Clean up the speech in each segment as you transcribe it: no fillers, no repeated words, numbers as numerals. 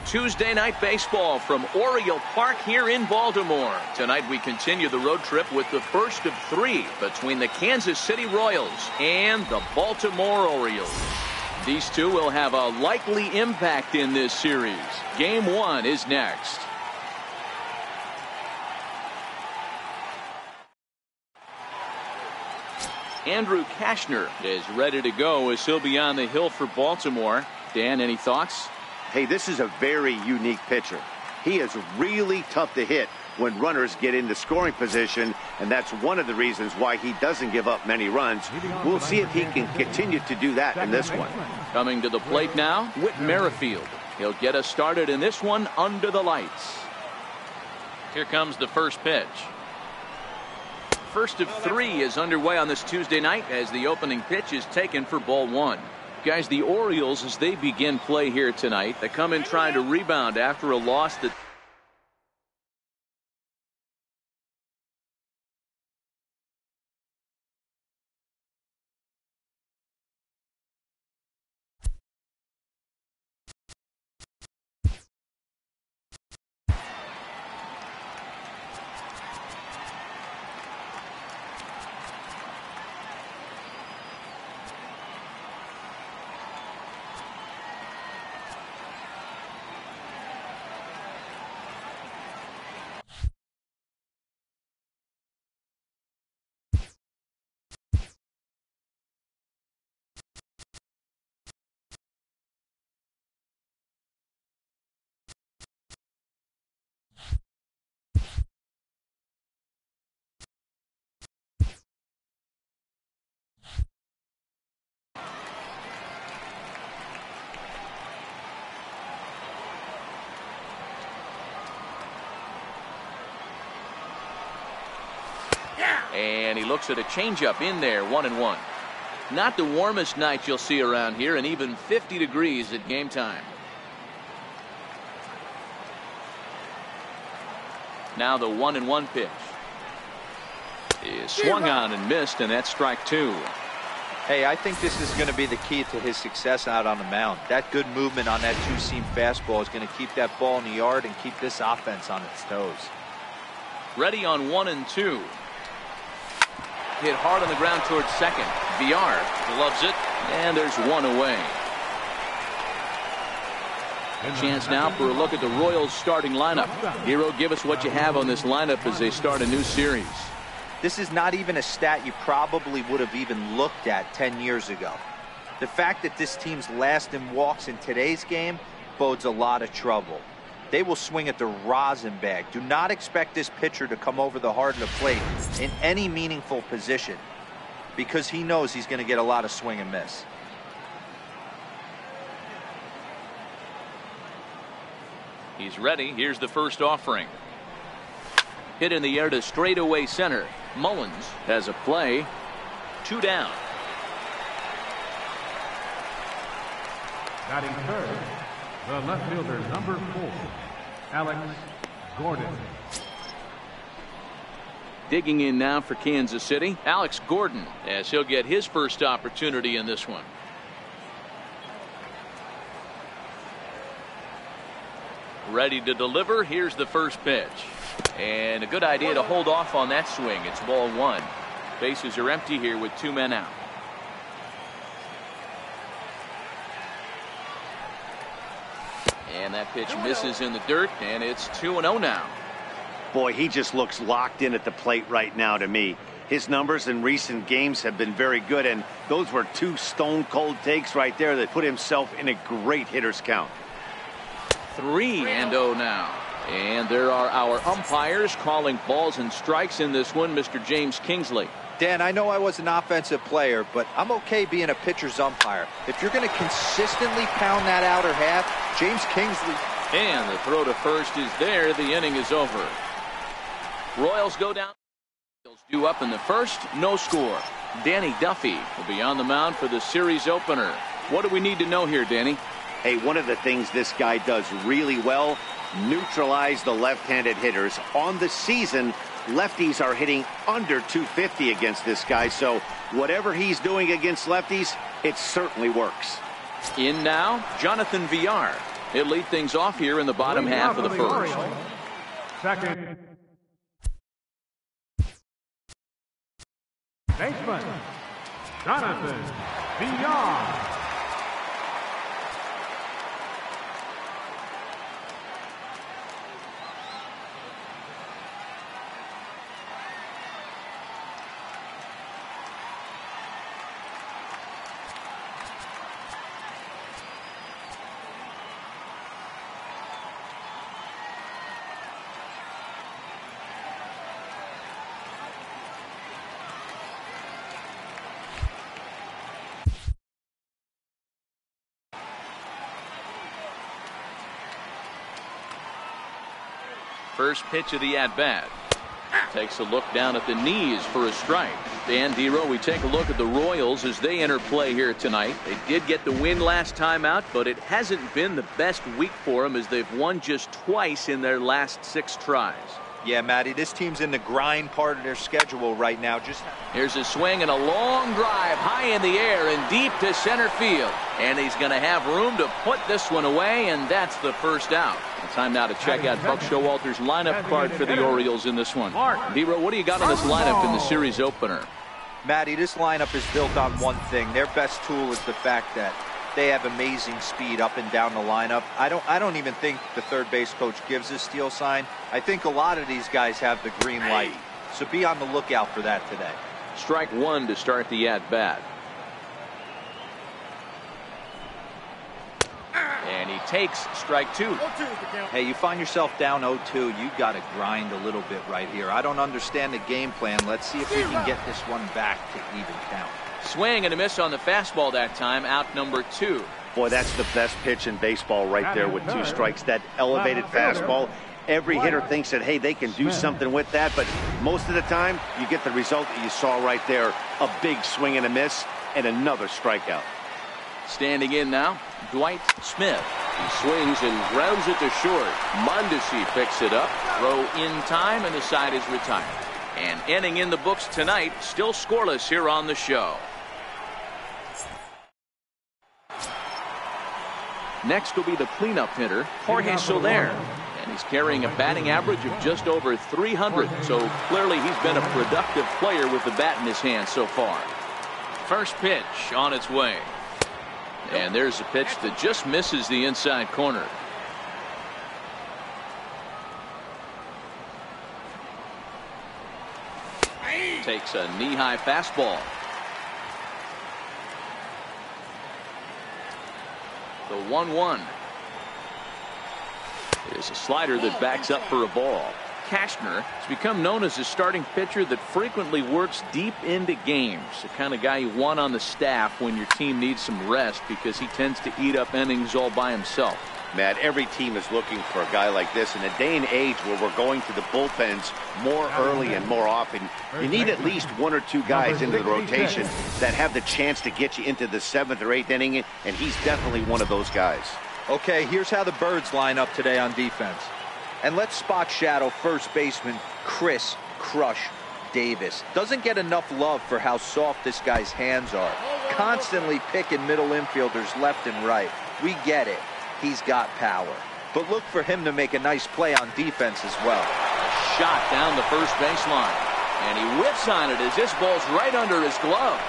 Tuesday Night Baseball from Oriole Park here in Baltimore. Tonight we continue the road trip with the first of three between the Kansas City Royals and the Baltimore Orioles. These two will have a likely impact in this series. Game one is next. Andrew Kashner is ready to go as he'll be on the hill for Baltimore. Dan, any thoughts? Hey, this is a very unique pitcher. He is really tough to hit when runners get into scoring position, and that's one of the reasons why he doesn't give up many runs. We'll see if he can continue to do that in this one. Coming to the plate now, Whit Merrifield. He'll get us started in this one under the lights. Here comes the first pitch. First of three is underway on this Tuesday night as the opening pitch is taken for ball one. Guys, the Orioles, as they begin play here tonight, they come in trying to rebound after a loss that and he looks at a changeup in there, 1-1. Not the warmest night you'll see around here, and even 50 degrees at game time. Now the 1-1 pitch is swung on and missed, and that's strike two. Hey, I think this is going to be the key to his success out on the mound. That good movement on that two-seam fastball is going to keep that ball in the yard and keep this offense on its toes. Ready on 1-2. Hit hard on the ground towards second. VR gloves it, and there's one away. A chance now for a look at the Royals starting lineup. Hero, give us what you have on this lineup as they start a new series. This is not even a stat you probably would have even looked at 10 years ago. The fact that this team's last in walks in today's game bodes a lot of trouble. They will swing at the rosin bag. Do not expect this pitcher to come over the heart of the plate in any meaningful position because he knows he's going to get a lot of swing and miss. He's ready. Here's the first offering. Hit in the air to straightaway center. Mullins has a play. 2 down. Batting third, the left fielder, number 4, Alex Gordon. Digging in now for Kansas City, Alex Gordon, as he'll get his first opportunity in this one. Ready to deliver. Here's the first pitch. And a good idea to hold off on that swing. It's ball one. Bases are empty here with 2 men out. And that pitch misses in the dirt, and it's 2-0 now. Boy, he just looks locked in at the plate right now to me. His numbers in recent games have been very good, and those were 2 stone-cold takes right there that put himself in a great hitter's count. 3-0 now. And there are our umpires calling balls and strikes in this one, Mr. James Kingsley. Dan, I know I was an offensive player, but I'm okay being a pitcher's umpire. If you're going to consistently pound that outer half, James Kingsley. And the throw to first is there. The inning is over. Royals go down. Due up in the first. No score. Danny Duffy will be on the mound for the series opener. What do we need to know here, Danny? Hey, one of the things this guy does really well, neutralize the left-handed hitters. On the season, lefties are hitting under 250 against this guy, so whatever he's doing against lefties, it certainly works. In now, Jonathan VR. He'll lead things off here in the bottom half of the first. Second baseman, Jonathan Beyond. First pitch of the at-bat. Takes a look down at the knees for a strike. Dan Dero, we take a look at the Royals as they enter play here tonight. They did get the win last time out, but it hasn't been the best week for them as they've won just twice in their last 6 tries. Yeah, Matty, this team's in the grind part of their schedule right now. Here's a swing and a long drive high in the air and deep to center field. And he's going to have room to put this one away, and that's the first out. Time now to check out Buck Showalter's lineup card for the Orioles in this one. Dero, what do you got on this lineup in the series opener? Matty, this lineup is built on one thing. Their best tool is the fact that they have amazing speed up and down the lineup. I don't even think the third base coach gives a steal sign. I think a lot of these guys have the green light. So be on the lookout for that today. Strike one to start the at-bat. And he takes strike two. Hey, you find yourself down 0-2. You got to grind a little bit right here. I don't understand the game plan. Let's see if we can get this one back to even count. Swing and a miss on the fastball that time. Out number 2. Boy, that's the best pitch in baseball right there with 2 strikes. That elevated fastball. Every hitter thinks that, hey, they can do something with that. But most of the time, you get the result that you saw right there. A big swing and a miss and another strikeout. Standing in now, Dwight Smith. He swings and grounds it to short. Mondesi picks it up. Throw in time, and the side is retired. And ending in the books tonight, still scoreless here on the show. Next will be the cleanup hitter, Jorge Soler. And he's carrying a batting average of just over 300. So clearly he's been a productive player with the bat in his hand so far. First pitch on its way. And there's a pitch that just misses the inside corner. Takes a knee-high fastball. The 1-1. There's a slider that backs up for a ball. Cashner has become known as a starting pitcher that frequently works deep into games. The kind of guy you want on the staff when your team needs some rest because he tends to eat up innings all by himself. Matt, every team is looking for a guy like this. In a day and age where we're going to the bullpens more early and more often, you need at least 1 or 2 guys into the rotation that have the chance to get you into the 7th or 8th inning, and he's definitely one of those guys. Okay, here's how the Birds line up today on defense. And let's spot shadow first baseman Chris Crush Davis. Doesn't get enough love for how soft this guy's hands are. Constantly picking middle infielders left and right. We get it. He's got power. But look for him to make a nice play on defense as well. A shot down the first baseline. And he whips on it as this ball's right under his glove.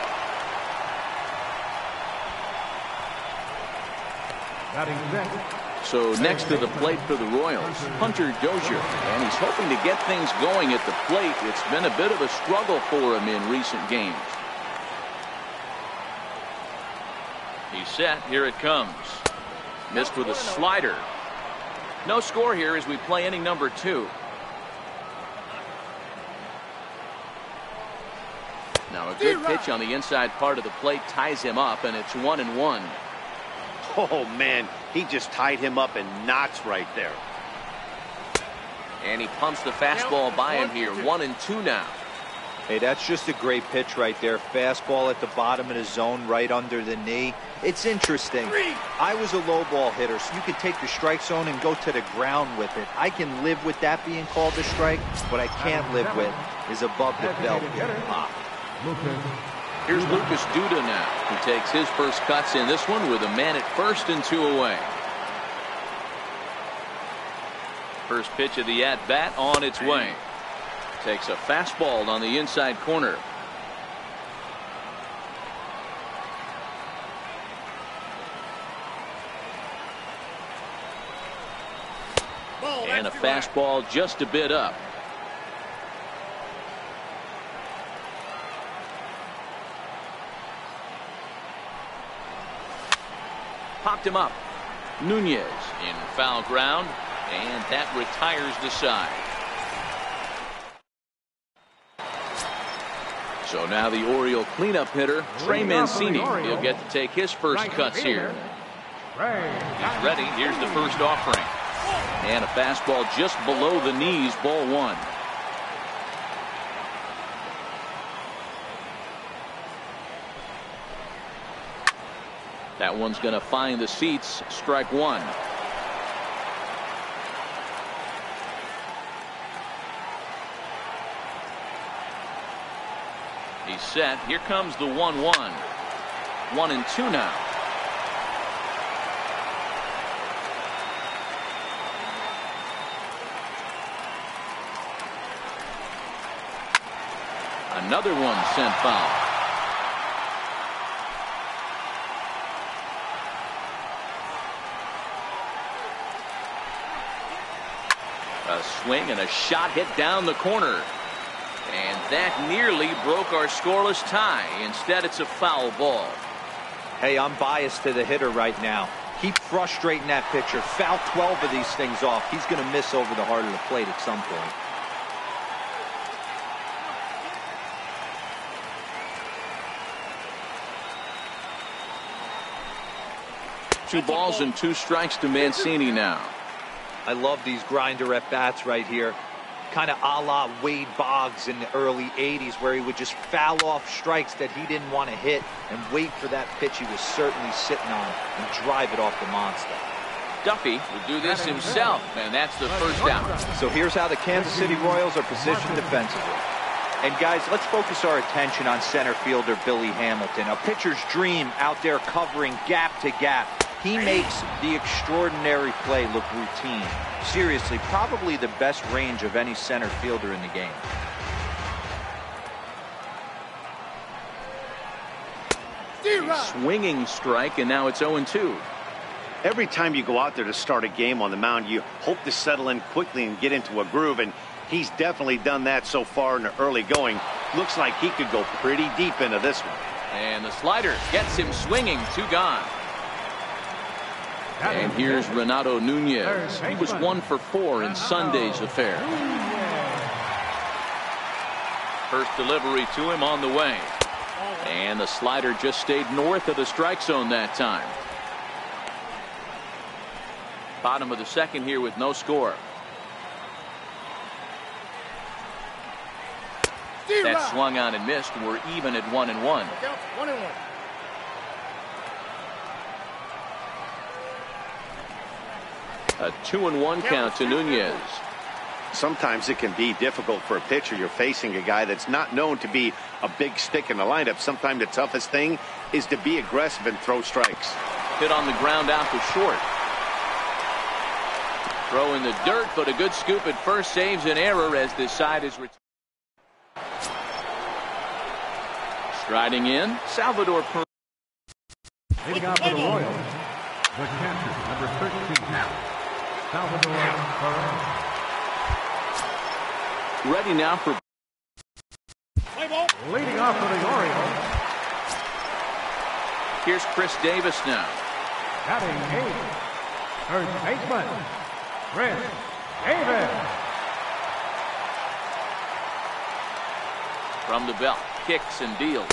So next to the plate for the Royals, Hunter Dozier. And he's hoping to get things going at the plate. It's been a bit of a struggle for him in recent games. He's set. Here it comes. Missed with a slider. No score here as we play inning number 2. Now a good pitch on the inside part of the plate ties him up, and it's 1-1. Oh, man, he just tied him up in knots right there. And he pumps the fastball by him here. 1-2 now. Hey, that's just a great pitch right there. Fastball at the bottom of the zone, right under the knee. It's interesting. I was a low ball hitter, so you could take the strike zone and go to the ground with it. I can live with that being called a strike. What I can't live with is above the belt getting popped. Here's Lucas Duda now. He takes his first cuts in this one with a man at first and 2 away. First pitch of the at-bat on its way. Takes a fastball on the inside corner. And a fastball just a bit up. Popped him up. Nunez in foul ground, and that retires the side. So now the Oriole cleanup hitter, Trey Mancini. He'll get to take his first cuts here. He's ready. Here's the first offering. And a fastball just below the knees, ball one. That one's going to find the seats, strike one. He's set. Here comes the 1-1. 1-2 now. Another one sent foul. A swing and a shot hit down the corner. And that nearly broke our scoreless tie. Instead, it's a foul ball. Hey, I'm biased to the hitter right now. Keep frustrating that pitcher. Foul 12 of these things off. He's going to miss over the heart of the plate at some point. 2 balls and 2 strikes to Mancini now. I love these grinder at bats right here. Kind of a la Wade Boggs in the early 80s, where he would just foul off strikes that he didn't want to hit and wait for that pitch he was certainly sitting on and drive it off the monster. Duffy will do this himself, and that's the first out. So here's how the Kansas City Royals are positioned defensively. And guys, let's focus our attention on center fielder Billy Hamilton, a pitcher's dream out there covering gap to gap. He makes the extraordinary play look routine. Seriously, probably the best range of any center fielder in the game. Swinging strike, and now it's 0-2. Every time you go out there to start a game on the mound, you hope to settle in quickly and get into a groove, and he's definitely done that so far in the early going. Looks like he could go pretty deep into this one. And the slider gets him swinging. 2 gone. And here's Renato Nunez. He was 1 for 4 in Sunday's affair. First delivery to him on the way. And the slider just stayed north of the strike zone that time. Bottom of the second here with no score. That swung on and missed. We're even at 1-1. A 2-1 count to Nunez. Sometimes it can be difficult for a pitcher. You're facing a guy that's not known to be a big stick in the lineup. Sometimes the toughest thing is to be aggressive and throw strikes. Hit on the ground out to short. Throw in the dirt, but a good scoop at first saves an error as this side is returned. Striding in, Salvador Perez. Leading off for the Royals, the catcher, number 13, Salvador Perez. Ready now for Leading off for the Orioles. Here's Chris Davis now. Batting 8th, third baseman, Chris Davis. From the belt, kicks and deals.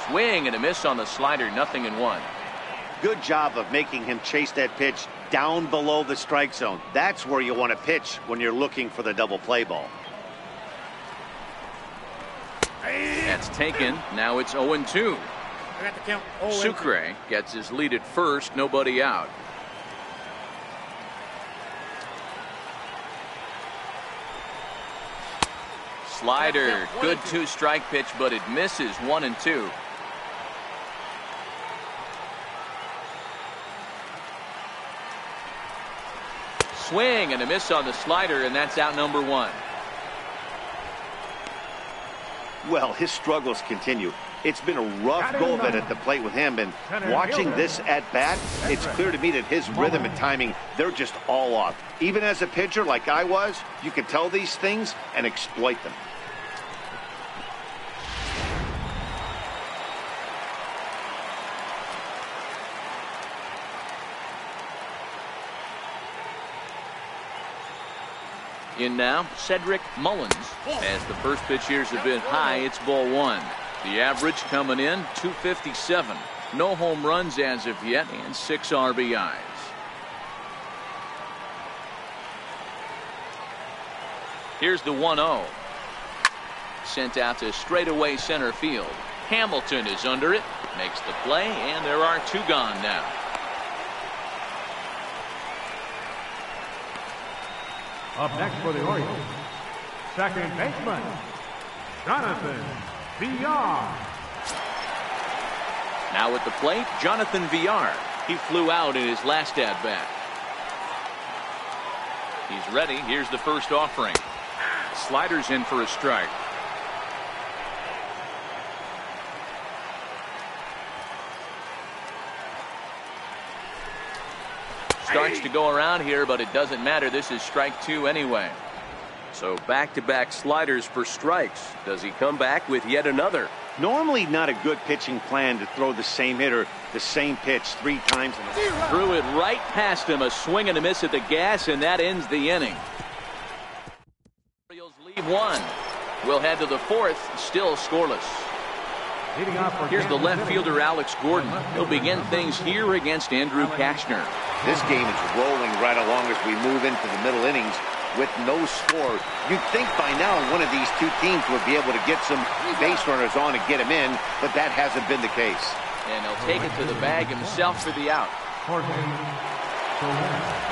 Swing and a miss on the slider, 0-1. Good job of making him chase that pitch down below the strike zone. That's where you want to pitch when you're looking for the double play ball. That's taken. Now it's 0-2. Sucre gets his lead at first, nobody out. Slider, good 2-strike pitch, but it misses. 1-2. swing and a miss on the slider, and that's out number one. Well, his struggles continue. It's been a rough go of it at the plate with him, and watching this at bat, it's clear to me that his rhythm and timing, they're just all off. Even as a pitcher like I was, you can tell these things and exploit them. In now, Cedric Mullins. As the first pitch here has been high, it's ball one. The average coming in, 257. No home runs as of yet, and 6 RBIs. Here's the 1-0. Sent out to straightaway center field. Hamilton is under it, makes the play, and there are 2 gone now. Up next for the Orioles, second baseman, Jonathan Villar. Now at the plate, Jonathan Villar. He flew out in his last at-bat. He's ready. Here's the first offering. Sliders in for a strike. Starts to go around here, but it doesn't matter. This is strike 2 anyway. So back-to-back sliders for strikes. Does he come back with yet another? Normally not a good pitching plan to throw the same hitter the same pitch 3 times in a row. Threw it right past him. A swing and a miss at the gas, and that ends the inning. Orioles lead 1. We'll head to the 4th, still scoreless. Here's the left fielder, Alex Gordon. He'll begin things here against Andrew Kashner. This game is rolling right along as we move into the middle innings with no score. You'd think by now one of these 2 teams would be able to get some base runners on and get him in, but that hasn't been the case. And he'll take it to the bag himself for the out.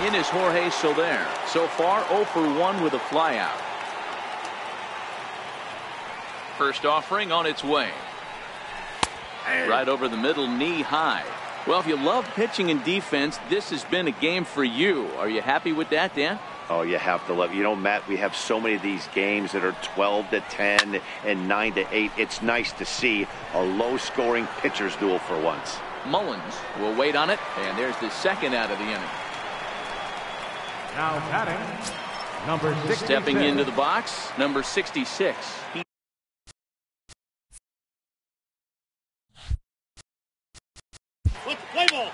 In is Jorge Soler. So far 0 for 1 with a flyout. First offering on its way. Right over the middle, knee high. Well, if you love pitching and defense, this has been a game for you. Are you happy with that, Dan? Oh, you have to love it. You know, Matt, we have so many of these games that are 12-10 and 9-8. It's nice to see a low-scoring pitcher's duel for once. Mullins will wait on it, and there's the second out of the inning. Now batting, number 66. Stepping into the box, number 66. Play ball.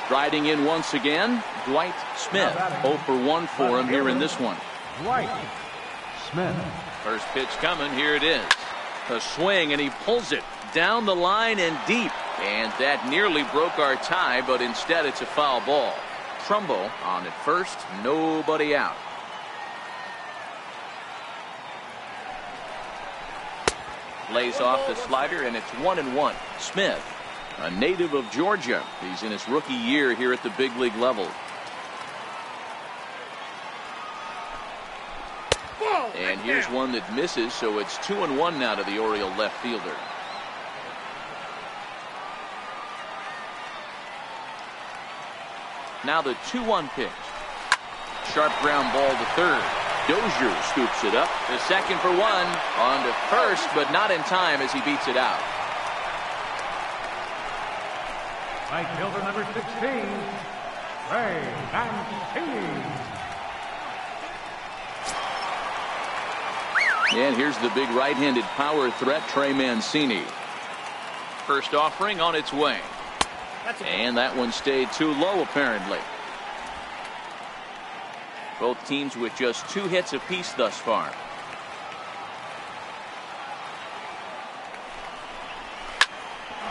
Striding in once again, Dwight Smith. 0 for 1 for him here in this one. Dwight Smith. First pitch coming, here it is. A swing, and he pulls it down the line and deep. And that nearly broke our tie, but instead it's a foul ball. Trumbo on at first, nobody out. Lays off the slider, and it's 1-1. Smith, a native of Georgia. He's in his rookie year here at the big league level. And here's one that misses, so it's 2-1 now to the Oriole left fielder. Now the 2-1 pitch. Sharp ground ball to third. Dozier scoops it up. The second for 1. On to first, but not in time as he beats it out. Right fielder number 16, Ray Mancini. And here's the big right-handed power threat, Trey Mancini. First offering on its way. And that one stayed too low, apparently. Both teams with just 2 hits apiece thus far.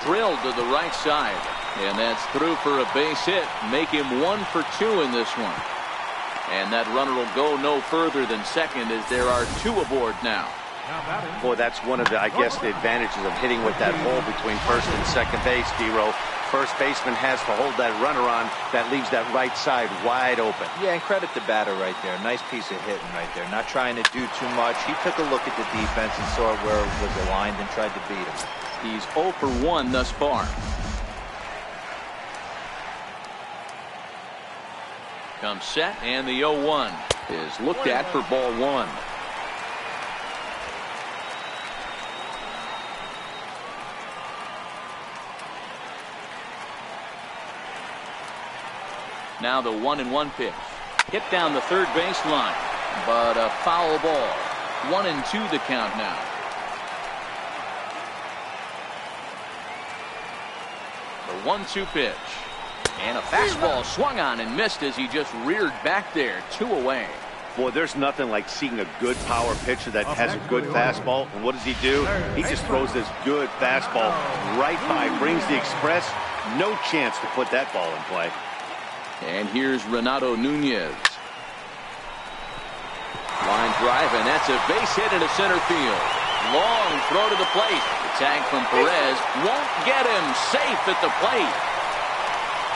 Drilled to the right side. And that's through for a base hit. Make him 1 for 2 in this one. And that runner will go no further than second as there are 2 aboard now. Boy, that's one of the, I guess, the advantages of hitting with that hole between first and second base, D-Row. First baseman has to hold that runner on. That leaves that right side wide open. Yeah, and credit the batter right there. Nice piece of hitting right there. Not trying to do too much. He took a look at the defense and saw where it was aligned and tried to beat him. He's 0 for 1 thus far. Comes set, and the 0-1 is looked at for ball one. Now the 1-1 pitch. Hit down the third baseline, but a foul ball. 1-2 the count now. The 1-2 pitch. And a fastball swung on and missed as he just reared back there. 2 away. Boy, there's nothing like seeing a good power pitcher that has a good fastball. And what does he do? He just throws this good fastball right by, brings the express. No chance to put that ball in play. And here's Renato Nunez. Line drive, and that's a base hit into center field. Long throw to the plate. The tag from Perez won't get him. Safe at the plate.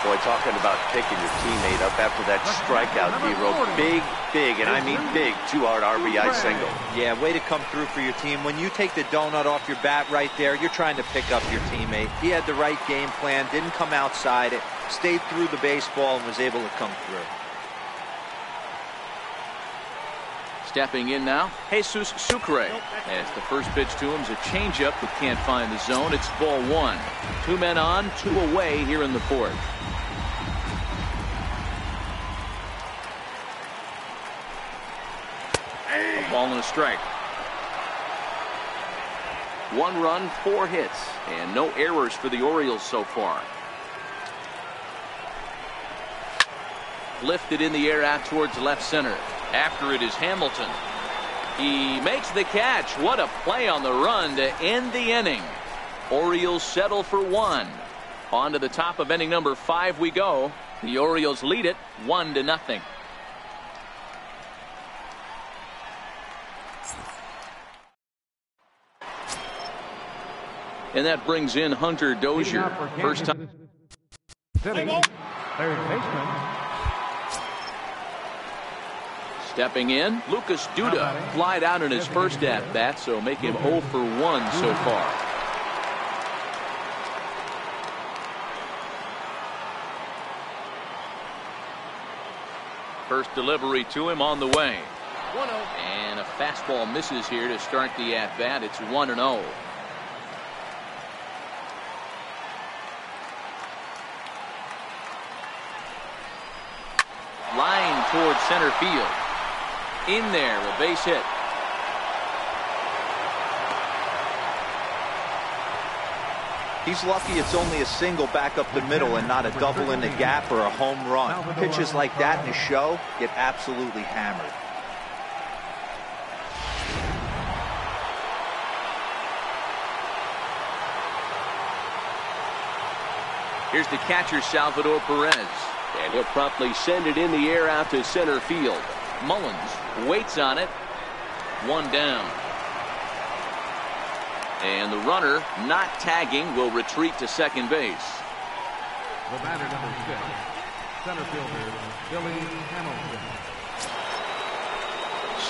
Boy, talking about picking your teammate up after that strikeout, D-Roll. Big, and I mean big, 2-hard RBI single. Yeah, way to come through for your team. When you take the donut off your bat right there, you're trying to pick up your teammate. He had the right game plan, didn't come outside it, stayed through the baseball, and was able to come through. Stepping in now, Jesus Sucre. As the first pitch to him is a changeup that can't find the zone. It's ball one. 2 men on, 2 away here in the fourth. A ball and a strike. 1 run, 4 hits, and no errors for the Orioles so far. Lifted in the air out towards left center. After it is Hamilton. He makes the catch. What a play on the run to end the inning. Orioles settle for 1. On to the top of inning number 5 we go. The Orioles lead it 1-0. And that brings in Hunter Dozier. First time. Third baseman. Stepping in, Lucas Duda flied out in his first at-bat, so make him 0 for 1 so far. First delivery to him on the way. 1-0. And a fastball misses here to start the at-bat. It's 1-0. Line towards center field. In there, a base hit. He's lucky it's only a single back up the middle and not a double in the gap or a home run. Pitches like that in a show get absolutely hammered. Here's the catcher, Salvador Perez. And he'll promptly send it in the air out to center field. Mullins waits on it. 1 down. And the runner, not tagging, will retreat to second base. The batter, number 6, center fielder, Billy Hamilton.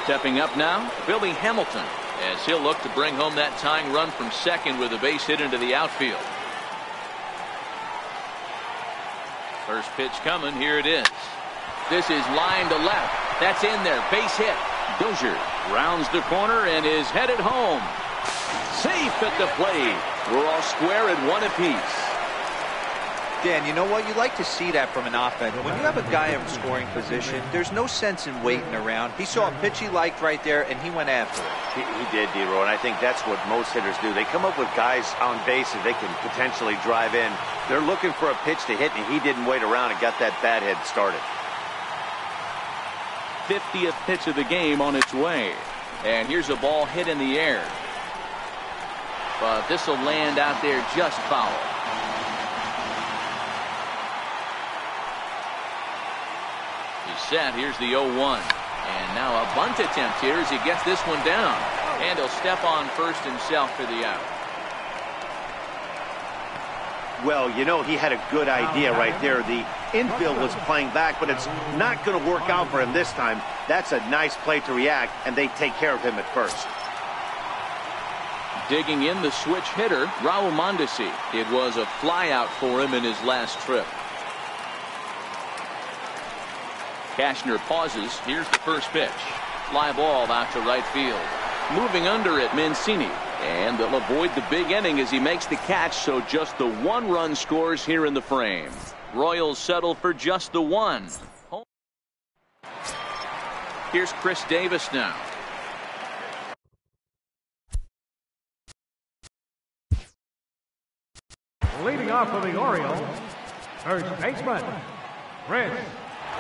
Stepping up now, Billy Hamilton, as he'll look to bring home that tying run from second with a base hit into the outfield. First pitch coming. Here it is. This is line to left. That's in there. Base hit. Dozier rounds the corner and is headed home. Safe at the plate. We're all square at 1 apiece. Dan, you know what? You like to see that from an offense. When you have a guy in scoring position, there's no sense in waiting around. He saw a pitch he liked right there, and he went after it. He did, D-Roll, and I think that's what most hitters do. They come up with guys on base that they can potentially drive in. They're looking for a pitch to hit, and he didn't wait around and got that bat head started. 50th pitch of the game on its way. And here's a ball hit in the air. But this will land out there just foul. He's set. Here's the 0-1. And now a bunt attempt here as he gets this one down. And he'll step on first himself for the out. Well, you know, he had a good idea right there. The infield was playing back, but it's not going to work out for him this time. That's a nice play to react, and they take care of him at first. Digging in the switch hitter, Raul Mondesi. It was a flyout for him in his last trip. Cashner pauses. Here's the first pitch. Fly ball out to right field. Moving under it, Mancini. And they'll avoid the big inning as he makes the catch, so just the 1 run scores here in the frame. Royals settle for just the 1. Here's Chris Davis now. Leading off for the Orioles, first baseman, Chris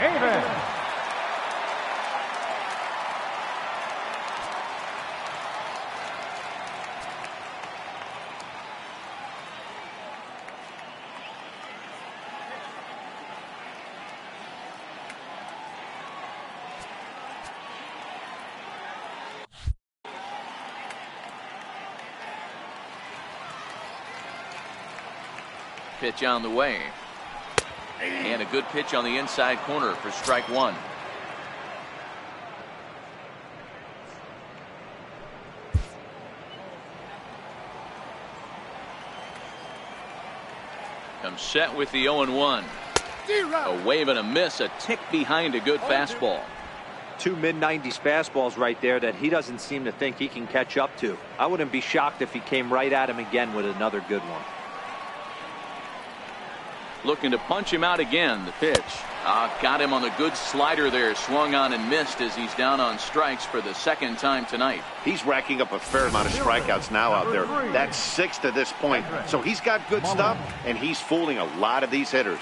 Davis. Pitch on the way. And a good pitch on the inside corner for strike 1. Comes set with the 0-1. A wave and a miss, a tick behind a good fastball. 2 mid-90s fastballs right there that he doesn't seem to think he can catch up to. I wouldn't be shocked if he came right at him again with another good one. Looking to punch him out again. The pitch. Got him on the good slider there. Swung on and missed as he's down on strikes for the second time tonight. He's racking up a fair amount of strikeouts now out there. That's 6 to this point. So he's got good stuff, and he's fooling a lot of these hitters.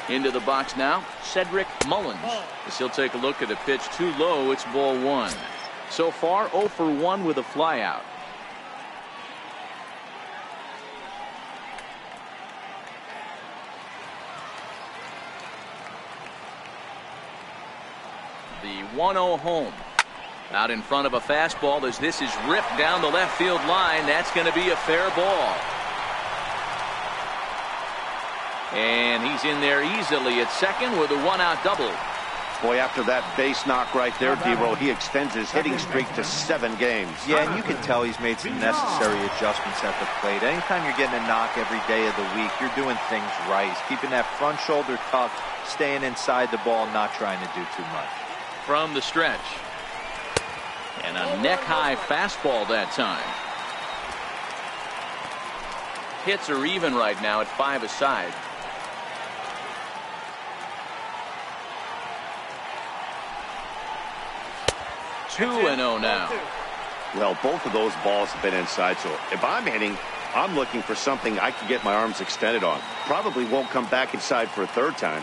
Into the box now, Cedric Mullins. As he'll take a look at a pitch too low, it's ball 1. So far, 0 for 1 with a flyout. The 1-0 home. Out in front of a fastball as this is ripped down the left field line. That's going to be a fair ball. And he's in there easily at second with a 1-out double. Boy, after that base knock right there, D-Roll, he extends his hitting streak to 7 games. Yeah, and you can tell he's made some necessary adjustments at the plate. Anytime you're getting a knock every day of the week, you're doing things right. Keeping that front shoulder tucked, staying inside the ball, not trying to do too much. From the stretch. And a neck-high fastball that time. Hits are even right now at 5 aside. 2-0 now. Well, both of those balls have been inside, so if I'm hitting, I'm looking for something I can get my arms extended on. Probably won't come back inside for a 3rd time.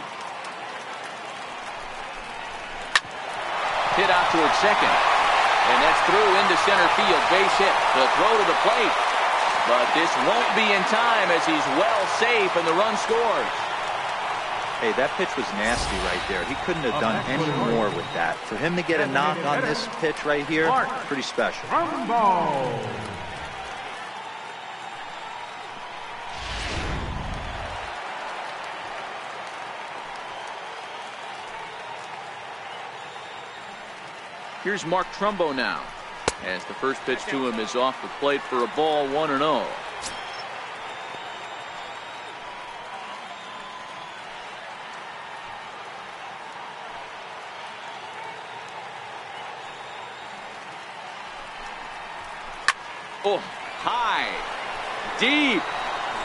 Hit out towards second. And that's through into center field. Base hit. The throw to the plate. But this won't be in time as he's well safe and the run scores. Hey, that pitch was nasty right there. He couldn't have done any more with that. For him to get a knock on this pitch right here, pretty special. Here's Mark Trumbo now, as the first pitch to him is off the plate for a ball, 1-0. Oh, high, deep.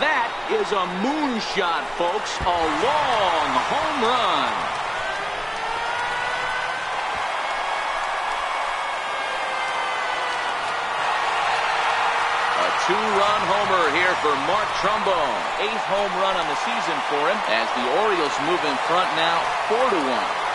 That is a moonshot, folks. A long home run. A 2-run homer here for Mark Trumbo. 8th home run on the season for him as the Orioles move in front now 4-1.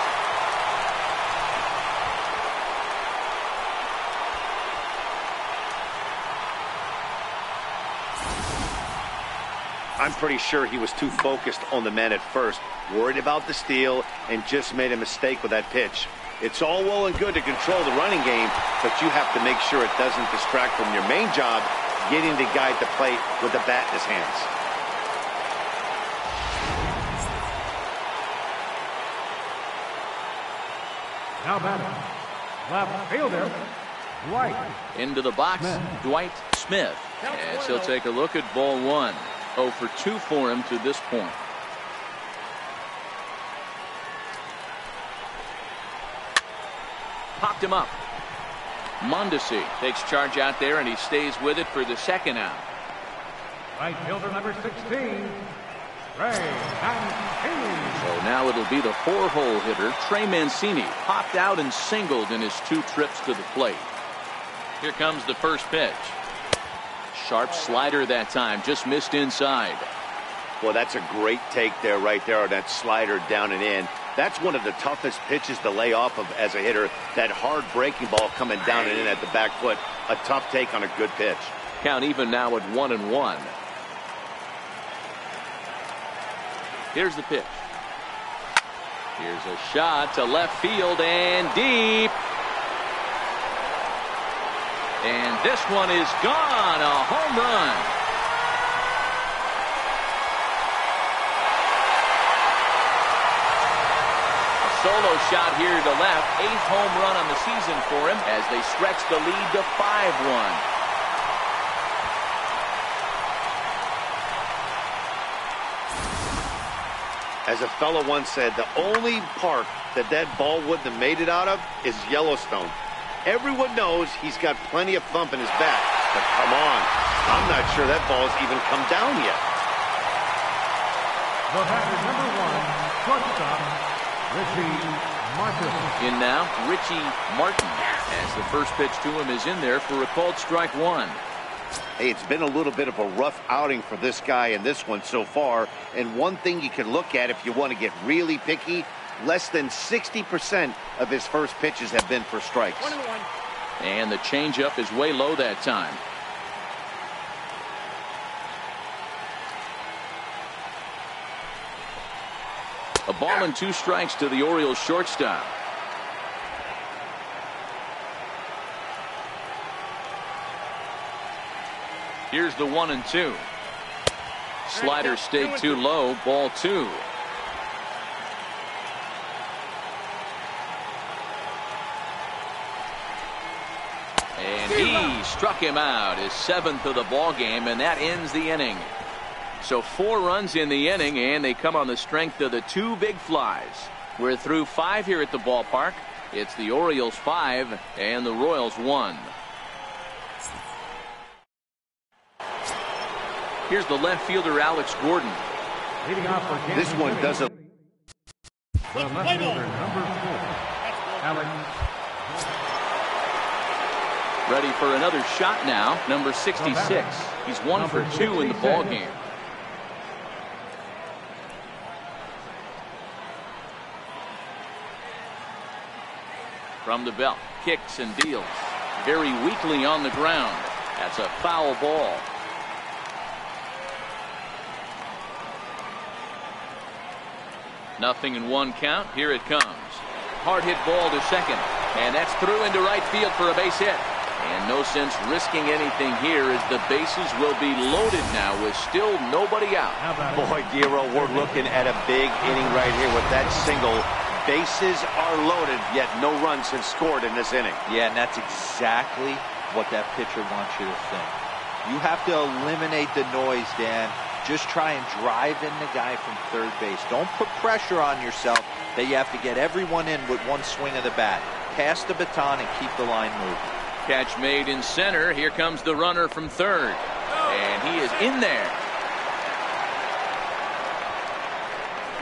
I'm pretty sure he was too focused on the man at first, worried about the steal, and just made a mistake with that pitch. It's all well and good to control the running game, but you have to make sure it doesn't distract from your main job, getting the guy at the plate with the bat in his hands. Now batting, left fielder, Dwight. Into the box, Dwight Smith, as he'll take a look at ball one. 0 for 2 for him to this point. Popped him up. Mondesi takes charge out there, and he stays with it for the second out. Right fielder number 16, Ray Mancini. So now it'll be the 4-hole hitter, Trey Mancini, popped out and singled in his 2 trips to the plate. Here comes the first pitch. Sharp slider that time, just missed inside. Well, that's a great take there, right there, on that slider down and in. That's one of the toughest pitches to lay off of as a hitter. That hard breaking ball coming down and in at the back foot. A tough take on a good pitch. Count even now at 1-1. Here's the pitch. Here's a shot to left field and deep. And this one is gone. A home run. Solo shot here to left. 8th home run on the season for him as they stretch the lead to 5-1. As a fellow once said, the only park that ball wouldn't have made it out of is Yellowstone. Everyone knows he's got plenty of thump in his bat, but come on, I'm not sure that ball's even come down yet. The batter, number 1, shortstop, Richie Martin. In now, Richie Martin, as the first pitch to him is in there for a called strike 1. Hey, it's been a little bit of a rough outing for this guy in this one so far. And one thing you can look at if you want to get really picky, less than 60% of his first pitches have been for strikes. 21. And the changeup is way low that time. A ball and 2 strikes to the Orioles shortstop. Here's the 1-2. Slider stayed too low. Ball 2. And he struck him out, his 7th of the ball game, and that ends the inning. So 4 runs in the inning, and they come on the strength of the 2 big flies. We're through 5 here at the ballpark. It's the Orioles 5 and the Royals 1. Here's the left fielder, Alex Gordon. Leading off for Kansas This one City, doesn't. the left fielder, number 4, Alex. Ready for another shot now, number 66. He's 1 for 2 in the ball game. From the belt, kicks and deals. Very weakly on the ground. That's a foul ball. Nothing in 1 count. Here it comes. Hard hit ball to second. And that's through into right field for a base hit. And no sense risking anything here as the bases will be loaded now with still nobody out. Boy, Dero, we're looking at a big inning right here with that single. Bases are loaded, yet no runs have scored in this inning. Yeah, and that's exactly what that pitcher wants you to think. You have to eliminate the noise, Dan. Just try and drive in the guy from third base. Don't put pressure on yourself that you have to get everyone in with 1 swing of the bat. Pass the baton and keep the line moving. Catch made in center. Here comes the runner from third. And he is in there.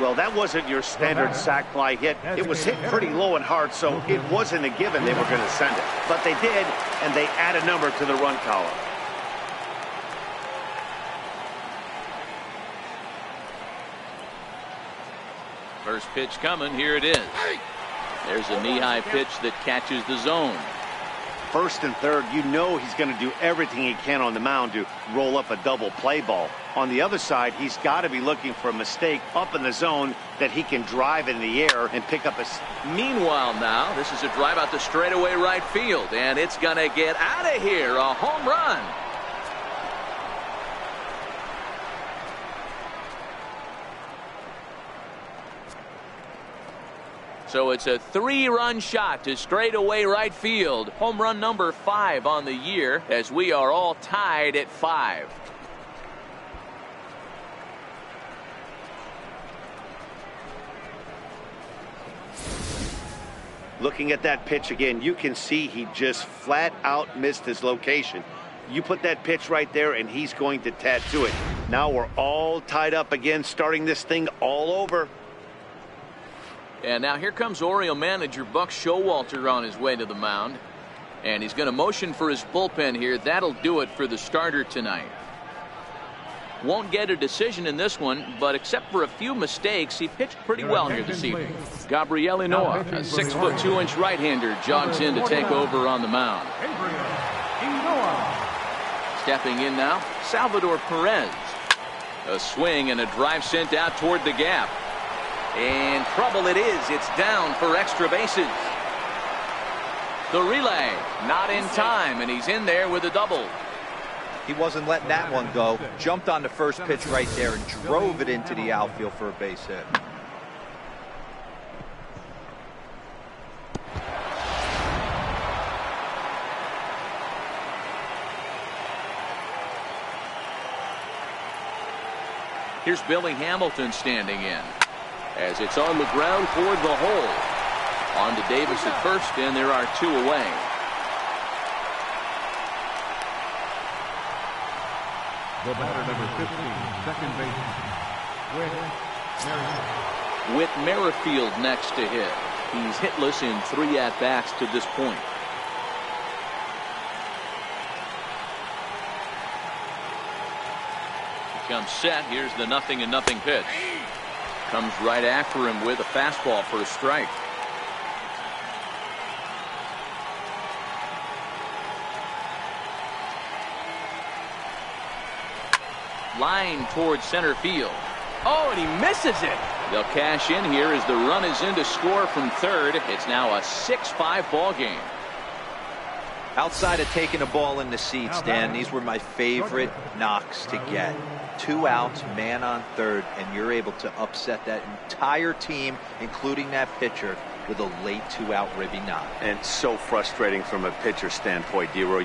Well, that wasn't your standard sac fly hit. It was hit pretty low and hard, so it wasn't a given they were going to send it. But they did, and they add a number to the run column. First pitch coming. Here it is. There's a knee-high pitch that catches the zone. First and third, you know he's going to do everything he can on the mound to roll up a double play ball. On the other side, he's got to be looking for a mistake up in the zone that he can drive in the air and pick up a... Meanwhile now, this is a drive out the straightaway right field, and it's going to get out of here. A home run. So it's a 3-run shot to straightaway right field. Home run number 5 on the year, as we are all tied at 5. Looking at that pitch again, you can see he just flat out missed his location. You put that pitch right there and he's going to tattoo it. Now we're all tied up again, starting this thing all over. And now here comes Oriole manager Buck Showalter on his way to the mound. And he's going to motion for his bullpen here. That'll do it for the starter tonight. Won't get a decision in this one, but except for a few mistakes, he pitched pretty well here this evening. Gabriel Inoa, a 6'2" right-hander, jogs in to take over on the mound. Stepping in now, Salvador Perez. A swing and a drive sent out toward the gap. And trouble it is. It's down for extra bases. The relay, not in time, and he's in there with a double. He wasn't letting that one go. Jumped on the first pitch right there and drove it into the outfield for a base hit. Here's Billy Hamilton standing in, as it's on the ground toward the hole. On to Davis at first, and there are 2 away. The batter, number 15, second baseman, Whit Merrifield next to hit. He's hitless in 3 at-bats to this point. He comes set. Here's the 0-0 pitch. Comes right after him with a fastball for a strike. Line towards center field. Oh, and he misses it. They'll cash in here as the run is in to score from third. It's now a 6-5 ball game. Outside of taking the ball in the seats, Dan, these were my favorite knocks to get. 2 outs, man on third, and you're able to upset that entire team, including that pitcher, with a late 2-out ribby knock. And so frustrating from a pitcher standpoint, Dero.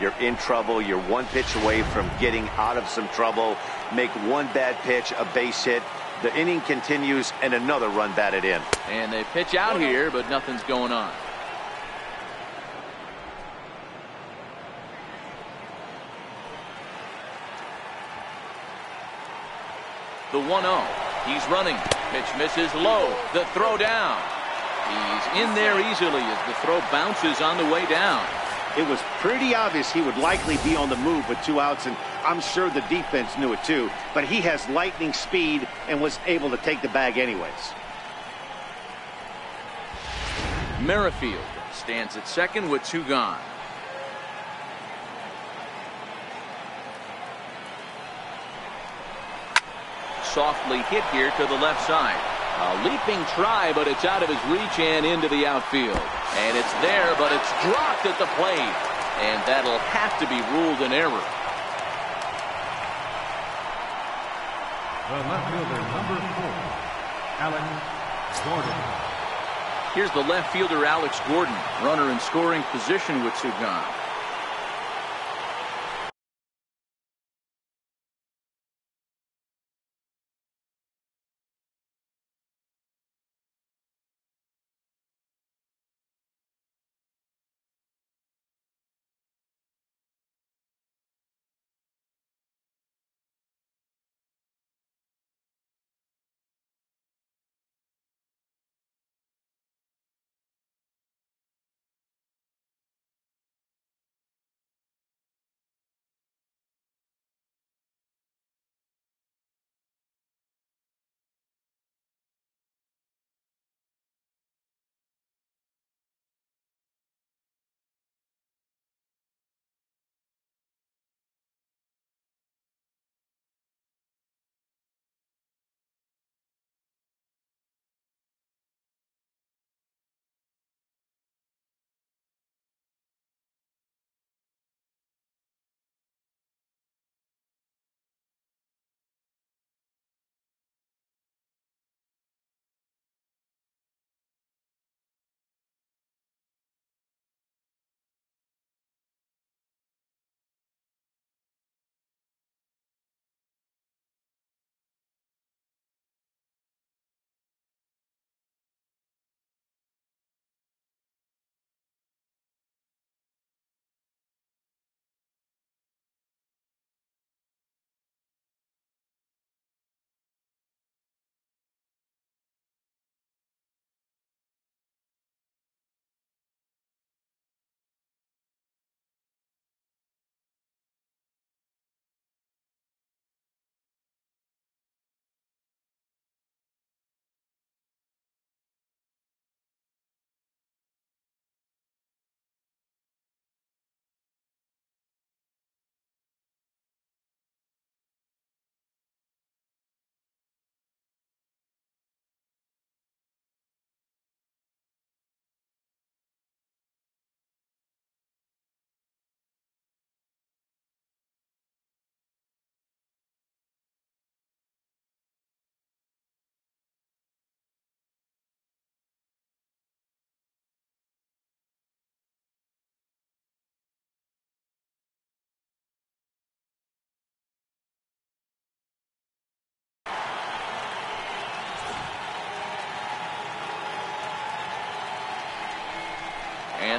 You're in trouble. You're 1 pitch away from getting out of some trouble. Make 1 bad pitch, a base hit. The inning continues, and another run batted in. And they pitch out here, but nothing's going on. The 1-0. He's running. Pitch misses low. The throw down. He's in there easily as the throw bounces on the way down. It was pretty obvious he would likely be on the move with 2 outs, and I'm sure the defense knew it too. But he has lightning speed and was able to take the bag anyways. Merrifield stands at second with 2 gone. Softly hit here to the left side. A leaping try, but it's out of his reach and into the outfield. And it's there, but it's dropped at the plate. And that'll have to be ruled an error. the left fielder, number 4, Alex Gordon. Here's the left fielder, Alex Gordon, runner in scoring position with 2 gone.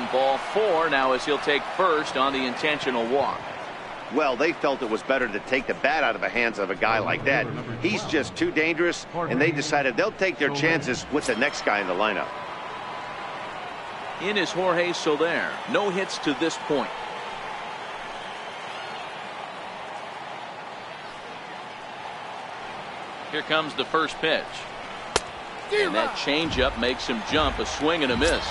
And ball 4 now as he'll take first on the intentional walk. Well, they felt it was better to take the bat out of the hands of a guy like that. He's just too dangerous, and they decided they'll take their chances with the next guy in the lineup. In is Jorge Soler. No hits to this point. Here comes the first pitch. And that changeup makes him jump. A swing and a miss.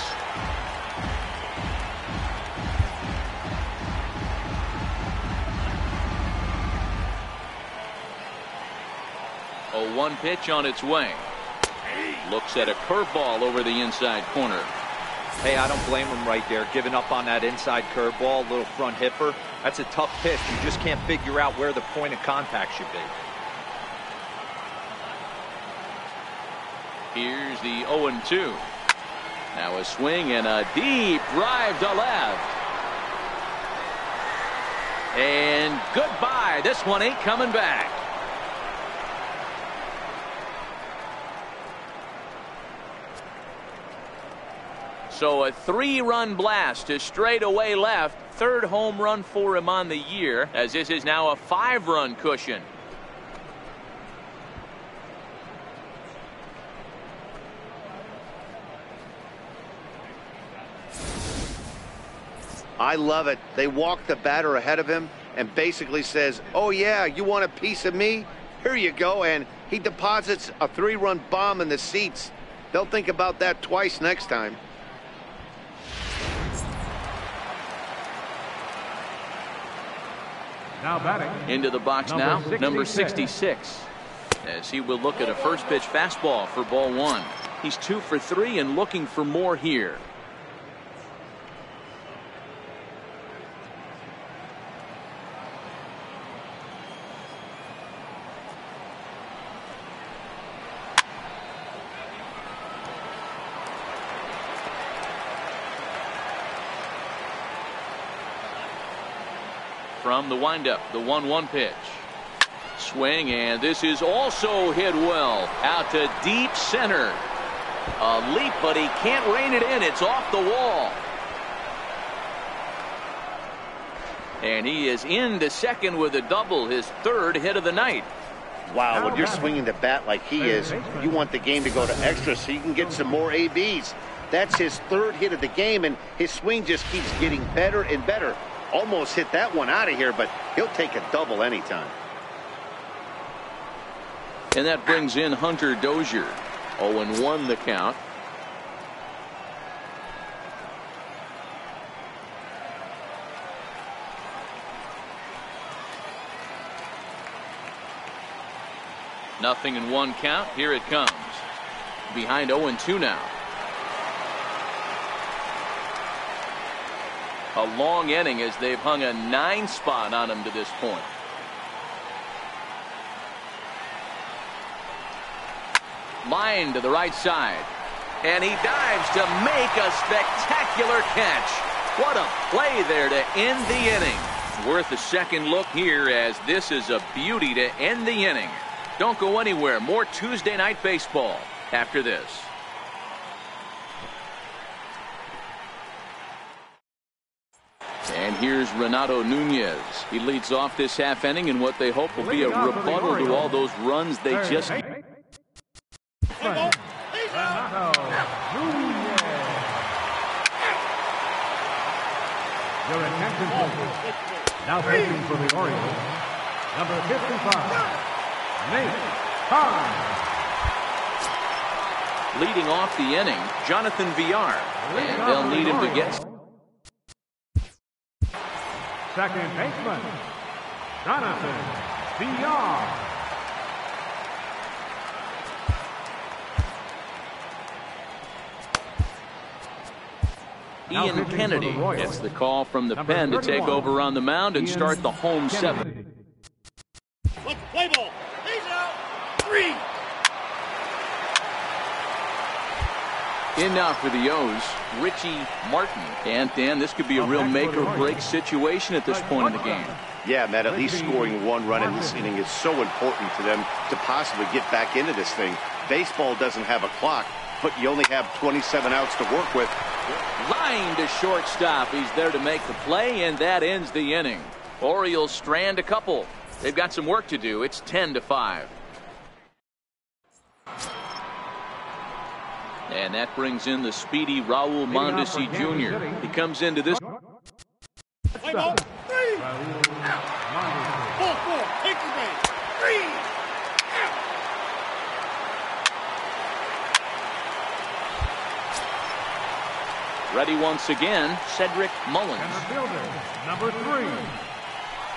A 1 pitch on its way. Looks at a curveball over the inside corner. Hey, I don't blame him right there, giving up on that inside curveball, little front hipper. That's a tough pitch. You just can't figure out where the point of contact should be. Here's the 0-2. Now a swing and a deep drive to left. And goodbye. This one ain't coming back. So a 3-run blast to straightaway left. 3rd home run for him on the year, as this is now a 5-run cushion. I love it. They walk the batter ahead of him and basically says, oh yeah, you want a piece of me? Here you go. And he deposits a 3-run bomb in the seats. They'll think about that twice next time. Now batting. Into the box now, number 66. As he will look at a first pitch fastball for ball 1. He's 2 for 3 and looking for more here. From the windup, the 1-1 pitch. Swing, and this is also hit well. Out to deep center. A leap, but he can't rein it in. It's off the wall. And he is into second with a double, his 3rd hit of the night. Wow, when you're swinging the bat like he is, you want the game to go to extra so you can get some more ABs. That's his 3rd hit of the game, and his swing just keeps getting better and better. Almost hit that one out of here, but he'll take a double anytime. And that brings in Hunter Dozier. 0-1 the count. Nothing in 1 count. Here it comes. Behind 0-2 now. A long inning as they've hung a 9 spot on him to this point. Line to the right side. And he dives to make a spectacular catch. What a play there to end the inning. Worth a second look here, as this is a beauty to end the inning. Don't go anywhere. More Tuesday Night Baseball after this. And here's Renato Nunez. He leads off this half inning in what they hope will be a rebuttal to all those runs they just. Your attention, please. Now pitching for the Orioles, number 55, Nate Carr. Leading off the inning, Jonathan Villar. And they'll need him to get. Second baseman, Jonathan Villar. Ian Kennedy gets the call from the pen to take over on the mound and start the home 7th. Let's play ball. He's out. 3. In now for the O's, Richie Martin. And Dan, this could be a real make or break situation at this point in the game. Yeah, Matt, at least scoring 1 run in this inning is so important to them to possibly get back into this thing. Baseball doesn't have a clock, but you only have 27 outs to work with. Line to shortstop. He's there to make the play, and that ends the inning. Orioles strand a couple. They've got some work to do. It's 10-5. And that brings in the speedy Raul Mondesi Jr. He comes into this. Play ball. 3. Out. Ball 4. Take the base. 3. Out. Ready once again, Cedric Mullins. Center fielder, number 3,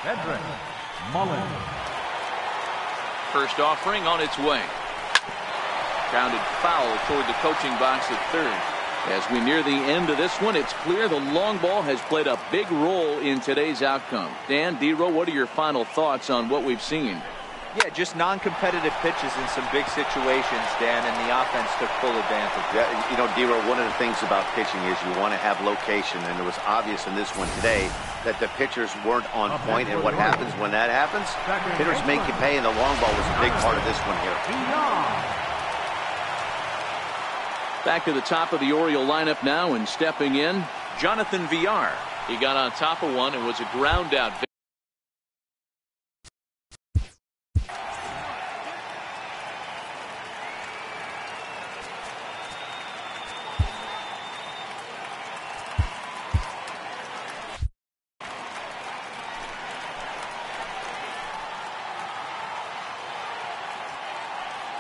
Cedric Mullins. First offering on its way. Grounded foul toward the coaching box at third. As we near the end of this one, it's clear the long ball has played a big role in today's outcome. Dan, D-Row, what are your final thoughts on what we've seen? Yeah, just non-competitive pitches in some big situations, Dan, and the offense took full advantage. Yeah, you know, D-Row, one of the things about pitching is you want to have location, and it was obvious in this one today that the pitchers weren't on point, and what happens when that happens? Hitters make you pay, and the long ball was a big part of this one here. Back to the top of the Oriole lineup now, and stepping in, Jonathan Villar. He got on top of one and was a ground out.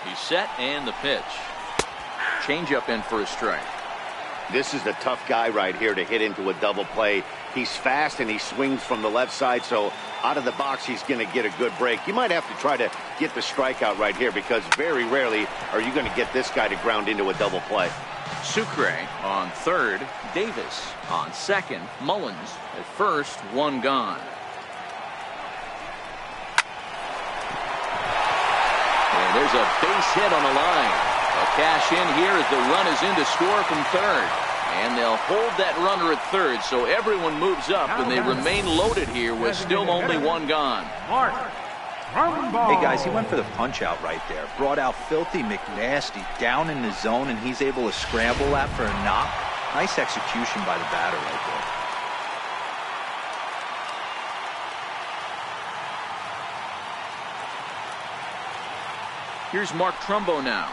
He's set, and the pitch. Changeup in for a strike. This is the tough guy right here to hit into a double play. He's fast and he swings from the left side, so out of the box he's going to get a good break. You might have to try to get the strikeout right here because very rarely are you going to get this guy to ground into a double play. Sucre on third, Davis on second, Mullins at first, one gone. And there's a base hit on the line. A cash in here as the run is in to score from third. And they'll hold that runner at third, so everyone moves up, and they remain loaded here with still only one gone. Hey, guys, he went for the punch-out right there. Brought out Filthy McNasty down in the zone, and he's able to scramble that for a knock. Nice execution by the batter right there. Here's Mark Trumbo now,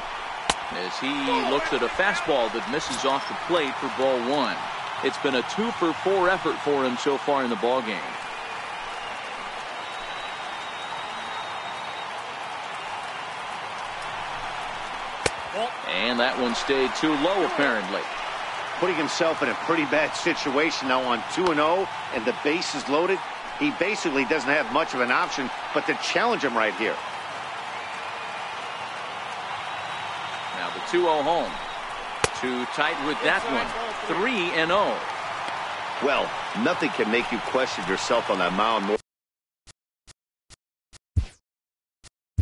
as he looks at a fastball that misses off the plate for ball one. It's been a 2-for-4 effort for him so far in the ballgame. And that one stayed too low, apparently. Putting himself in a pretty bad situation now on 2-0, and the base is loaded. He basically doesn't have much of an option but to challenge him right here. Now the 2-0 home. Too tight with that one. 3-0. Well, nothing can make you question yourself on that mound more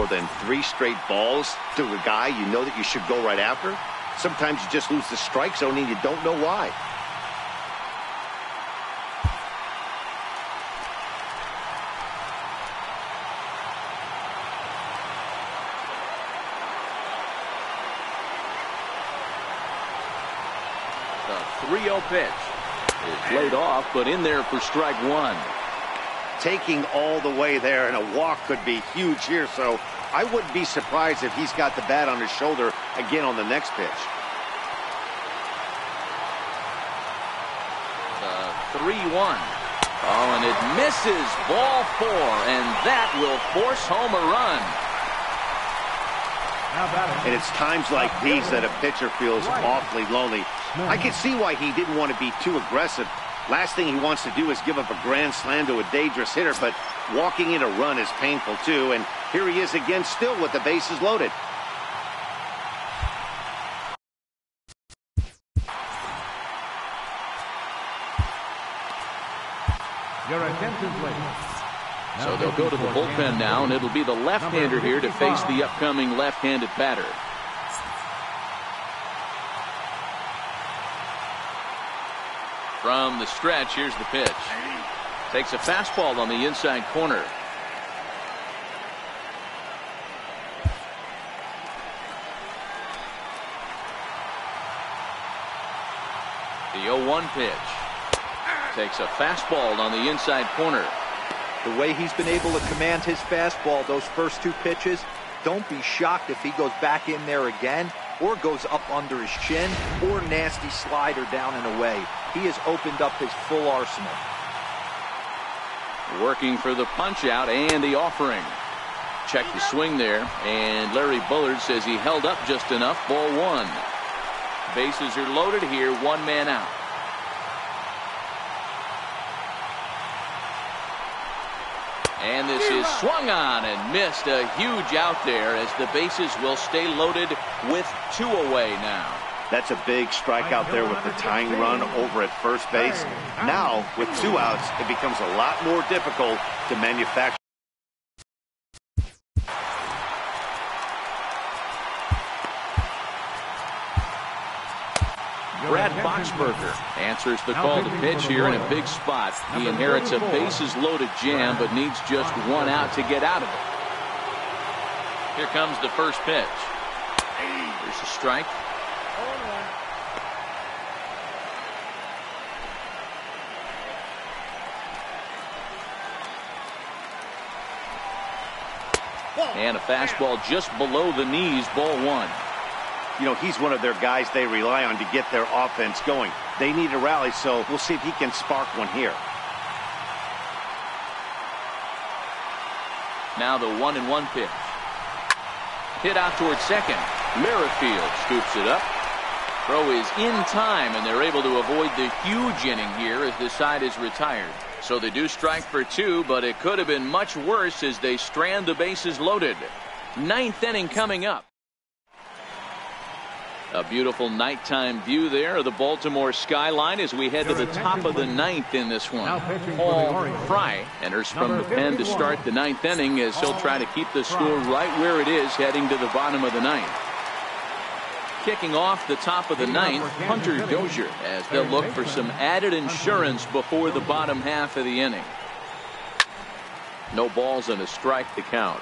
than 3 straight balls to a guy you know that you should go right after. Sometimes you just lose the strike zone and you don't know why. The 3-0 pitch is laid off, but in there for strike one. Taking all the way there, and a walk could be huge here, so I wouldn't be surprised if he's got the bat on his shoulder again on the next pitch. The 3-1. Oh, and it misses. Ball 4, and that will force home a run. And it's times like these that a pitcher feels awfully lonely. I can see why he didn't want to be too aggressive. Last thing he wants to do is give up a grand slam to a dangerous hitter, but walking in a run is painful too, and here he is again still with the bases loaded. Your attention, please. So they'll go to the bullpen now, and it'll be the left-hander here to face the upcoming left-handed batter. From the stretch, here's the pitch. Takes a fastball on the inside corner. The 1 pitch. Takes a fastball on the inside corner. The way he's been able to command his fastball those first 2 pitches, don't be shocked if he goes back in there again or goes up under his chin or nasty slider down and away. He has opened up his full arsenal. Working for the punch out and the offering. Check the swing there, and Larry Bullard says he held up just enough. Ball 1. Bases are loaded here, 1 man out. And this is swung on and missed. A huge out there as the bases will stay loaded with 2 away now. That's a big strikeout there with the tying run over at first base. Now, with 2 outs, it becomes a lot more difficult to manufacture. Brad Boxberger answers the call to pitch here in a big spot. He inherits a bases-loaded jam, but needs just 1 out to get out of it. Here comes the first pitch. There's a strike. And a fastball just below the knees, ball 1. You know, he's one of their guys they rely on to get their offense going. They need a rally, so we'll see if he can spark one here. Now the 1-1 pitch. Hit out towards second. Merrifield scoops it up. Throw is in time, and they're able to avoid the huge inning here as the side is retired. So they do strike for 2, but it could have been much worse as they strand the bases loaded. 9th inning coming up. A beautiful nighttime view there of the Baltimore skyline as we head to the top of the 9th in this one. Paul Fry enters from the pen to start the 9th inning as he'll try to keep the score right where it is heading to the bottom of the 9th. Kicking off the top of the 9th, Hunter Dozier, as they'll look for some added insurance before the bottom half of the inning. No balls and a strike to count.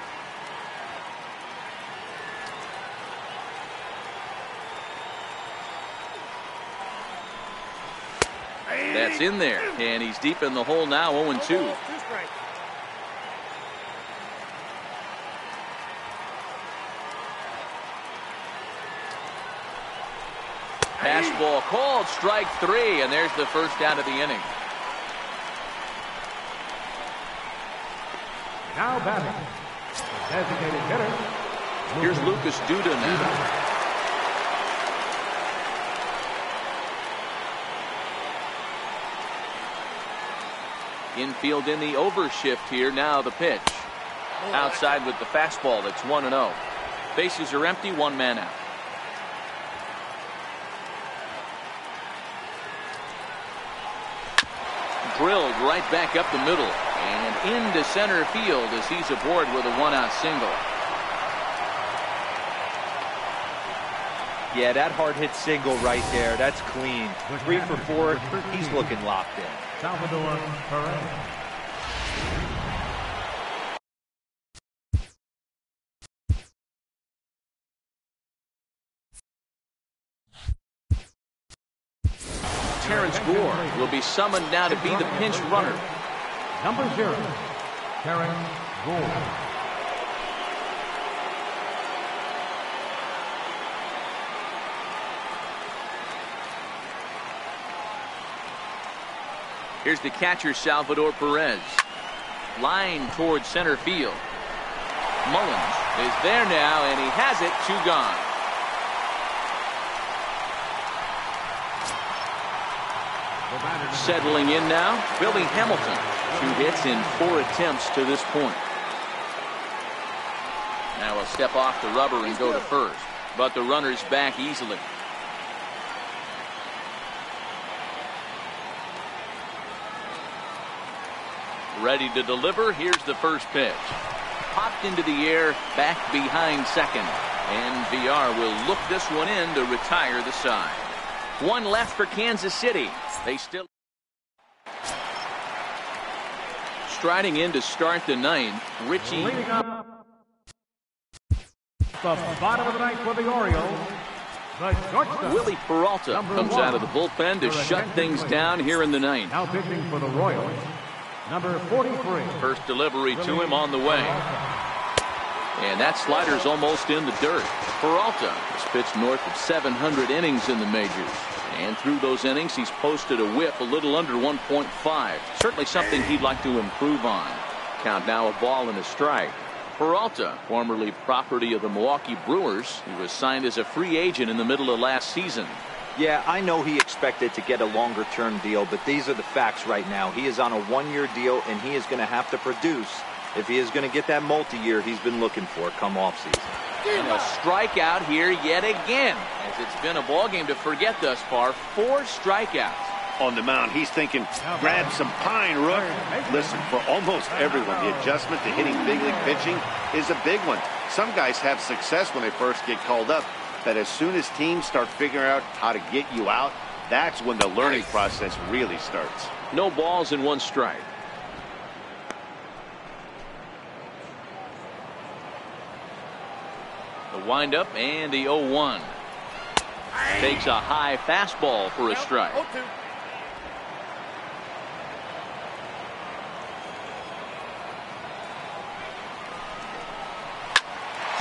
That's in there, and he's deep in the hole now, 0-2. Fastball called, strike 3, and there's the first out of the inning. Now batting, designated hitter. Here's Lucas Duda now. Infield in the overshift here. Now the pitch. Outside with the fastball. That's 1-0. Bases are empty. 1 man out. Drilled right back up the middle and into center field as he's aboard with a 1-out single. Yeah, that hard hit single right there. That's clean. 3 for 4. He's looking locked in. Salvador Perez. Terrence Gore will be summoned now to be the pinch runner. Number 0, Terrence Gore. Here's the catcher, Salvador Perez. Line towards center field. Mullins is there now, and he has it. 2 gone. Settling in now, Billy Hamilton. 2 hits in 4 attempts to this point. Now he'll step off the rubber and go to first, but the runner's back easily. Ready to deliver. Here's the first pitch. Popped into the air, back behind second. And VR will look this one in to retire the side. 1 left for Kansas City. They still striding in to start the 9th. Richie. Leading up the bottom of the 9th for the Orioles, The shortstop. Willie Peralta comes out of the bullpen to shut things down here in the ninth. Now pitching for the Royals, number 43. First delivery to him on the way. And that slider's almost in the dirt. Peralta has pitched north of 700 innings in the majors. And through those innings, he's posted a whip a little under 1.5. Certainly something he'd like to improve on. Count now a ball and a strike. Peralta, formerly property of the Milwaukee Brewers, he was signed as a free agent in the middle of last season. Yeah, I know he expected to get a longer-term deal, but these are the facts right now. He is on a one-year deal, and he is going to have to produce if he is going to get that multi-year he's been looking for come offseason. And a strikeout here yet again, as it's been a ballgame to forget thus far. 4 strikeouts. On the mound, he's thinking, grab some pine, Rook. Listen, for almost everyone, the adjustment to hitting big league pitching is a big one. Some guys have success when they first get called up, but as soon as teams start figuring out how to get you out, that's when the learning process really starts. No balls and 1 strike. The windup and the 0-1. Takes a high fastball for a strike.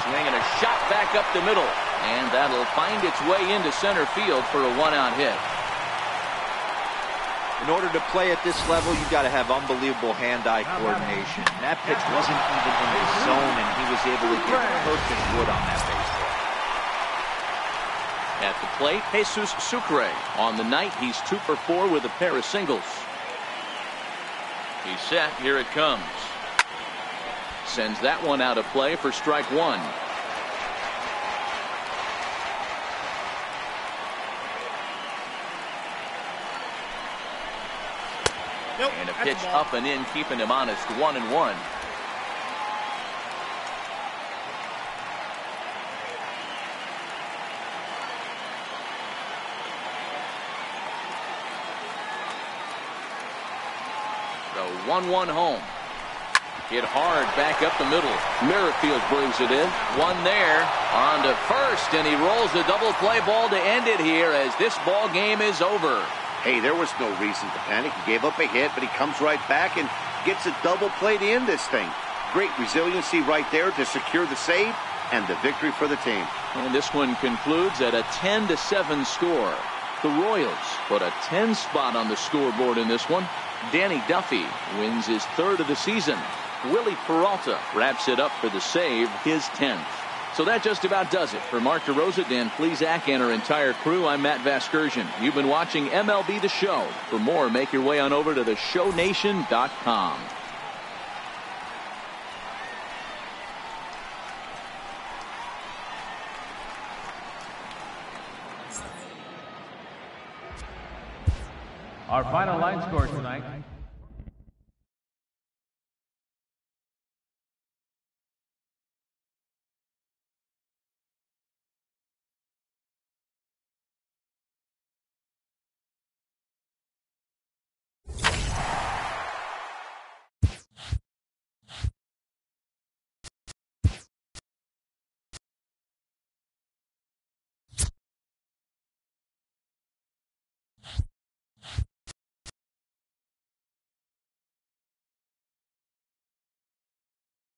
Swinging a shot back up the middle, and that'll find its way into center field for a 1-out hit. In order to play at this level, you've got to have unbelievable hand-eye coordination. And that pitch wasn't even in the zone, and he was able to get perfect wood on that baseball. At the plate, Jesus Sucre. On the night, he's 2 for 4 with a pair of singles. He's set. Here it comes. Sends that one out of play for strike 1. And a pitch up and in, keeping him honest. 1-1. The 1-1 home. Hit hard back up the middle. Merrifield brings it in. One there. On to first, and he rolls the double play ball to end it here as this ball game is over. Hey, there was no reason to panic. He gave up a hit, but he comes right back and gets a double play to end this thing. Great resiliency right there to secure the save and the victory for the team. And this one concludes at a 10-7 score. The Royals put a 10 spot on the scoreboard in this one. Danny Duffy wins his 3rd of the season. Willie Peralta wraps it up for the save, his 10th. So that just about does it. For Mark DeRosa, Dan Plesac, and our entire crew, I'm Matt Vasgersian. You've been watching MLB The Show. For more, make your way on over to show18.com. Our final line score tonight,